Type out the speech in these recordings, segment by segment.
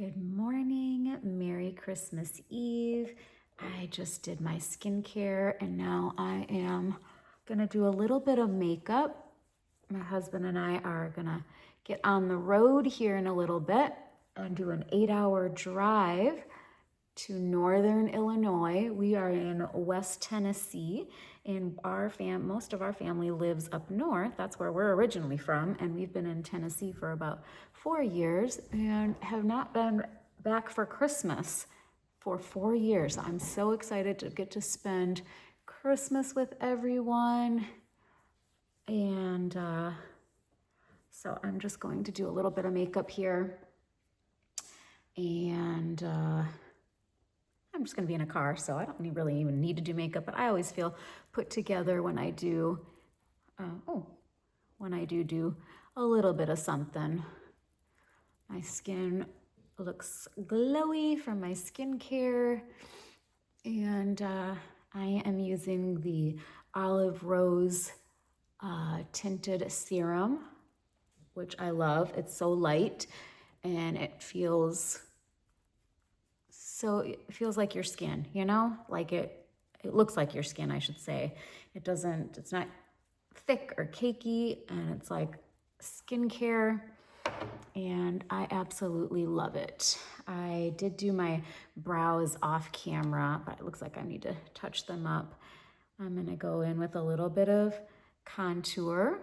Good morning, Merry Christmas Eve. I just did my skincare and now I am gonna do a little bit of makeup. My husband and I are gonna get on the road here in a little bit and do an 8-hour drive to Northern Illinois. We are in West Tennessee, and most of our family lives up north. That's where we're originally from, and we've been in Tennessee for about 4 years and have not been back for Christmas for 4 years. I'm so excited to get to spend Christmas with everyone. And so I'm just going to do a little bit of makeup here. And I'm just gonna be in a car, so I don't really even need to do makeup, but I always feel put together when I do, do a little bit of something. My skin looks glowy from my skincare, and I am using the Olive Rose tinted serum, which I love. It's so light, and it feels like your skin, you know? Like it looks like your skin, I should say. It's not thick or cakey, and it's like skincare, and I absolutely love it. I did do my brows off camera, but it looks like I need to touch them up. I'm gonna go in with a little bit of contour.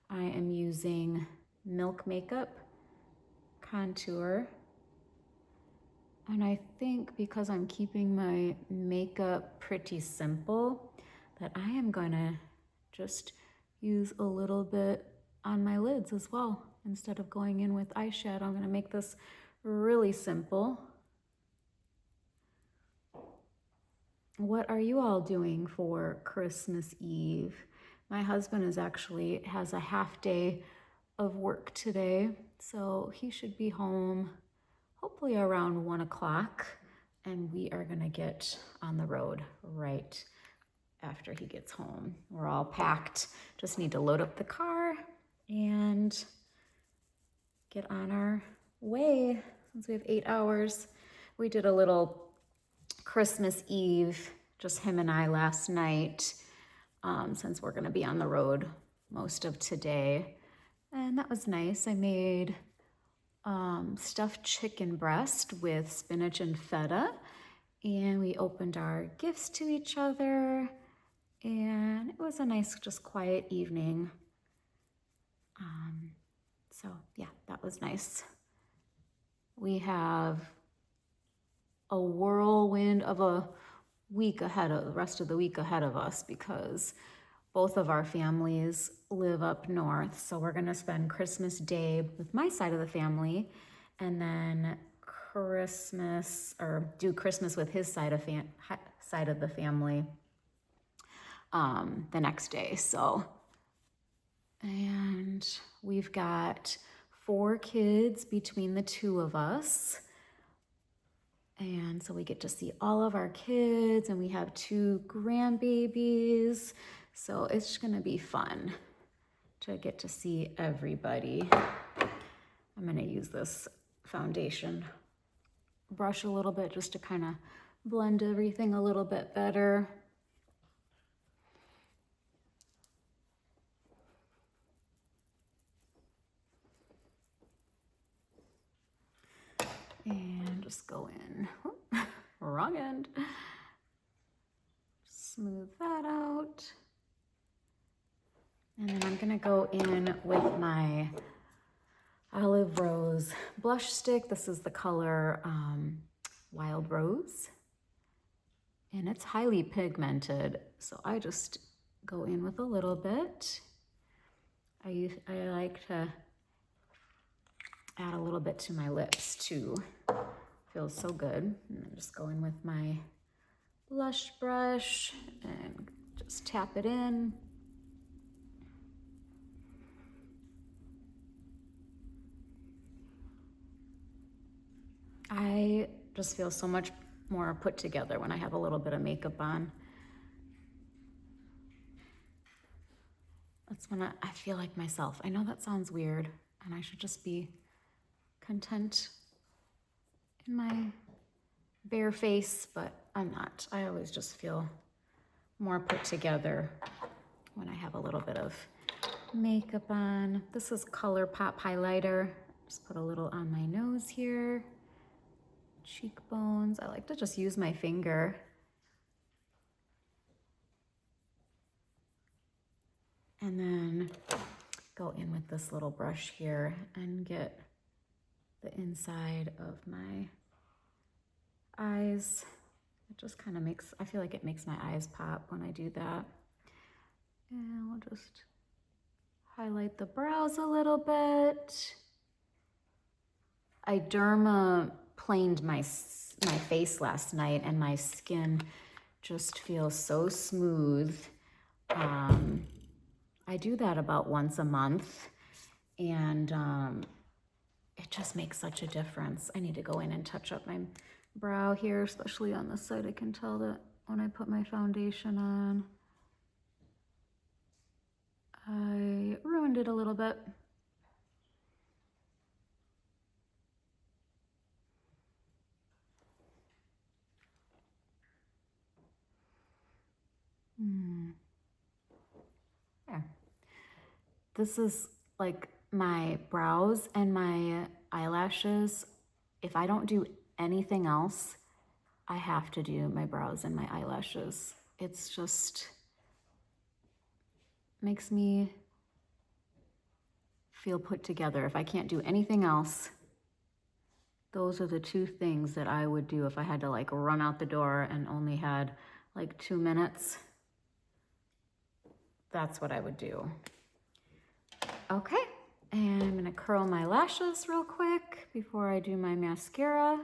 I am using Milk Makeup contour. And I think because I'm keeping my makeup pretty simple, that I am gonna just use a little bit on my lids as well. Instead of going in with eyeshadow, I'm gonna make this really simple. What are you all doing for Christmas Eve? My husband has a half day of work today, so he should be home hopefully around 1 o'clock, and we are gonna get on the road right after he gets home. We're all packed, just need to load up the car and get on our way since we have 8 hours. We did a little Christmas Eve, just him and I last night, since we're gonna be on the road most of today, and that was nice. I made stuffed chicken breast with spinach and feta, and we opened our gifts to each other, and it was a nice, just quiet evening. So yeah, that was nice. We have a whirlwind of a the rest of the week ahead of us, because both of our families live up north. So we're gonna spend Christmas Day with my side of the family, and then do Christmas with his side of the family the next day. So, and we've got 4 kids between the two of us. And so we get to see all of our kids, and we have 2 grandbabies. So it's gonna be fun to get to see everybody. I'm gonna use this foundation brush a little bit just to kind of blend everything a little bit better. And just go in, wrong end. Smooth that out. And then I'm gonna go in with my Olive Rose blush stick. This is the color Wild Rose, and it's highly pigmented, so I just go in with a little bit. I like to add a little bit to my lips too. Feels so good. And then just go in with my blush brush and just tap it in. I just feel so much more put together when I have a little bit of makeup on. That's when I feel like myself. I know that sounds weird, and I should just be content in my bare face, but I'm not. I always just feel more put together when I have a little bit of makeup on. This is ColourPop highlighter. Just put a little on my nose here. Cheekbones. I like to just use my finger. And then go in with this little brush here and get the inside of my eyes. It just kind of makes, I feel like it makes my eyes pop when I do that. And we'll just highlight the brows a little bit. I dermaplaned my face last night and my skin just feels so smooth. I do that about once a month, and it just makes such a difference. I need to go in and touch up my brow here, especially on this side. I can tell that when I put my foundation on, I ruined it a little bit. There. This is like my brows and my eyelashes. If I don't do anything else, I have to do my brows and my eyelashes. It's just makes me feel put together. If I can't do anything else, those are the two things that I would do if I had to like run out the door and only had like 2 minutes. That's what I would do. Okay, and I'm gonna curl my lashes real quick before I do my mascara.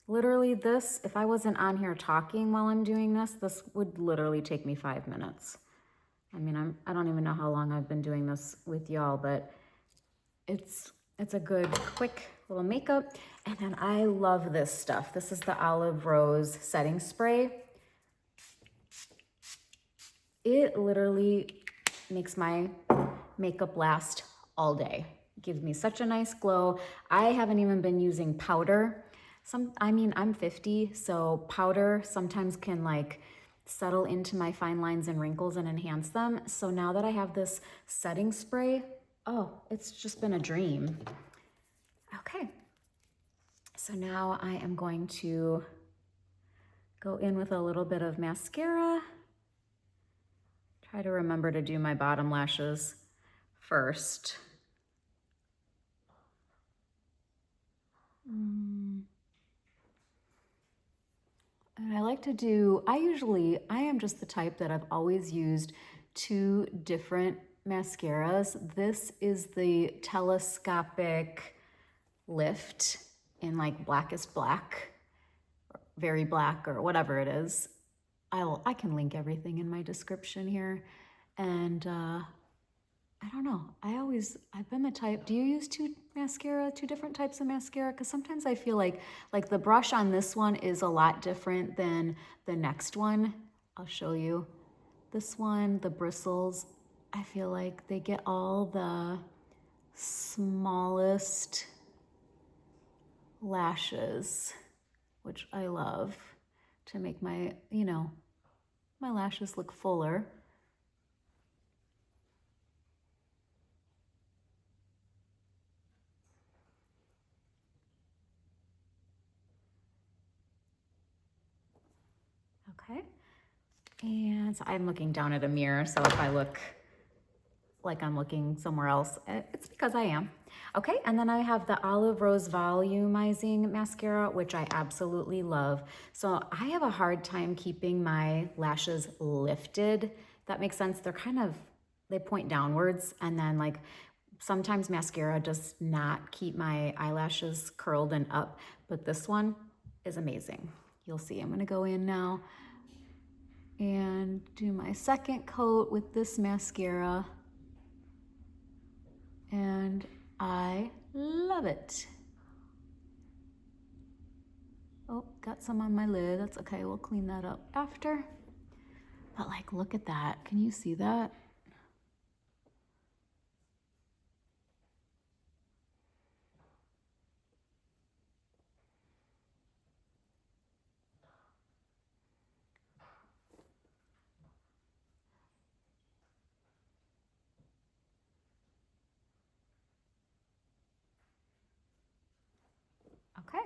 Literally this, if I wasn't on here talking while I'm doing this, this would literally take me 5 minutes. I mean, I don't even know how long I've been doing this with y'all, but it's a good, quick little makeup. And then I love this stuff. This is the Olive Rose setting spray. It literally makes my makeup last all day. It gives me such a nice glow. I haven't even been using powder. I'm 50, so powder sometimes can like settle into my fine lines and wrinkles and enhance them. So now that I have this setting spray, oh, it's just been a dream. Okay, so now I am going to go in with a little bit of mascara. Try to remember to do my bottom lashes first. And I like to do, I am just the type that I've always used 2 different mascaras. This is the telescopic lift in like blackest black, very black, or whatever it is. I can link everything in my description here. And I don't know, I've been the type, do you use 2 different types of mascara? Because sometimes I feel like the brush on this one is a lot different than the next one. I'll show you. This one, the bristles, I feel like they get all the smallest lashes, which I love, to make my, my lashes look fuller. Okay, and so I'm looking down at a mirror, so if I look like I'm looking somewhere else, it's because I am. Okay, and then I have the Olive Rose Volumizing Mascara, which I absolutely love. So I have a hard time keeping my lashes lifted. That makes sense. They're they point downwards, and then like sometimes mascara does not keep my eyelashes curled and up, but this one is amazing. You'll see. I'm gonna go in now and do my second coat with this mascara. And I love it. Oh, got some on my lid. That's okay, we'll clean that up after. But like, look at that. Can you see that? Okay.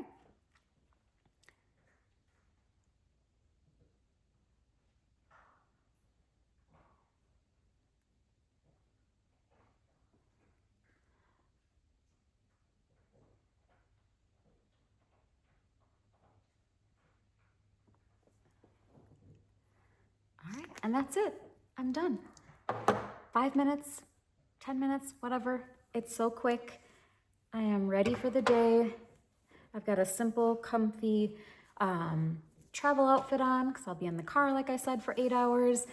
All right, and that's it. I'm done. 5 minutes, 10 minutes, whatever. It's so quick. I am ready for the day. I've got a simple, comfy travel outfit on because I'll be in the car, like I said, for 8 hours.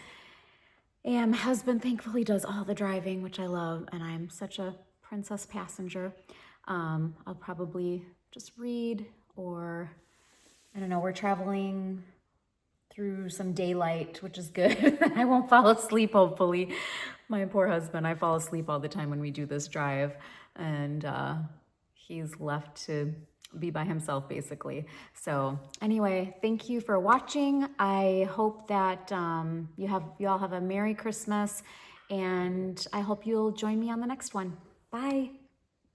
And my husband thankfully does all the driving, which I love, and I'm such a princess passenger. I'll probably just read, or I don't know, we're traveling through some daylight, which is good. I won't fall asleep, hopefully. My poor husband, I fall asleep all the time when we do this drive, and he's left to be by himself, basically. So anyway, thank you for watching. I hope that you all have a Merry Christmas, and I hope you'll join me on the next one. Bye.